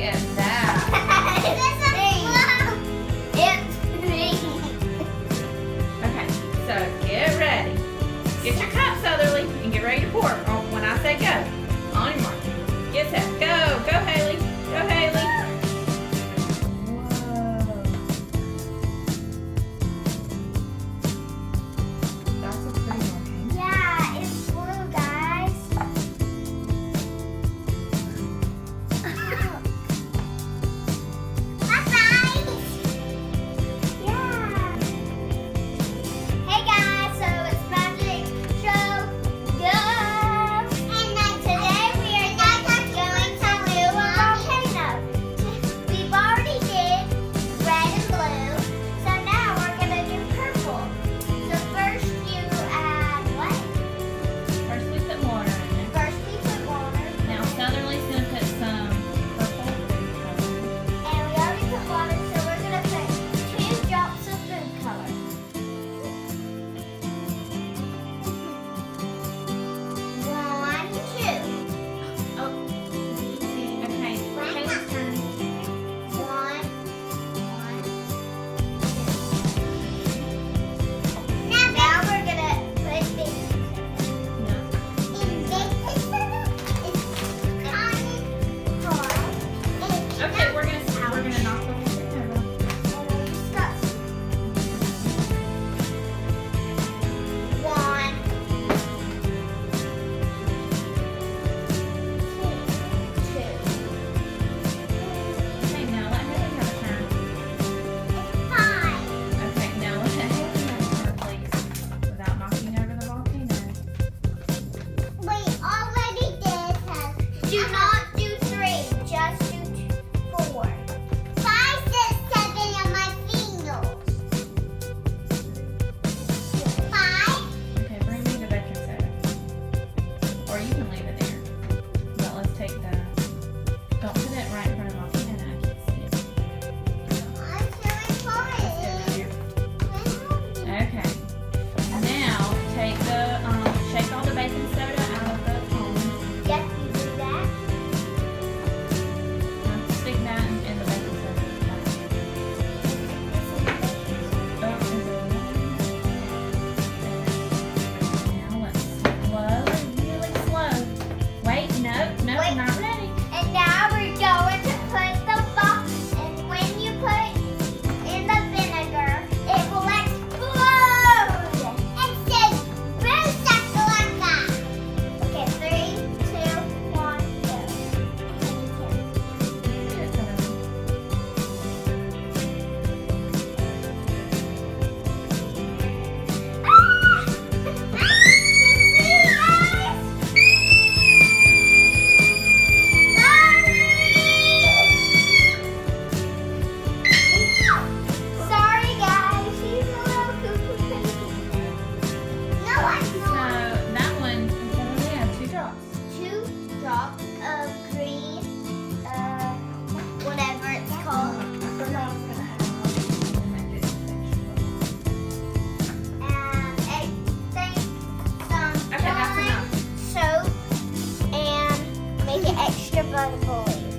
at that. Okay, so get ready. Get your cup, Southerly, and get ready to pour. When I say go, on your mark. Get set. Go. Go, Haley. Go, Haley. Whoa. That's a pretty one. Yeah, it's blue, guys. Bye-bye. Yeah. Hey, guys, so it's Magic Show Go. And then today we are going to do a volcano. We've already did red and blue, so now we're going to do purple. So first you add what? First we put water in it. First we put water. Now Southerly's going to put some purple food color. And we already put water, so we're going to put 2 drops of food color. 1, 2. Oh, okay. Haley's turn. 1, 2. Now we're going to put baking No. in baking soda. It's kind of hard. Okay, we're gonna knock the water over. One, two. Okay, now let Haley have a turn. Five. Okay, now let Haley have a turn, please, without knocking over the volcano. We already did have. Do not do 3, just do 4. 5, 6, 7 on my fingers. 5. Okay, bring me the baking soda. Or you can leave it there. But let's take the. Don't put it right in front of the volcano. I can't see it. I'm doing Let's do it fine. here. Okay. Now take the shake all the baking soda out of the cone. Yes, you do that. Now stick that in the baking soda. Oh, is it now let's slowly, really slow. Wait, no, Wait. not ready. And now we're going to put the box, and when you put in the vinegar, it will explode. It says boom shakalaka. Okay, 3, 2, 1, go. Sorry guys, she's a little cuckoo crazy. No, I'm So not. that one, we have 2 drops. 2 drops of green, whatever it's called. And I think some Okay, that's lime, enough. soap, and make it extra buttery.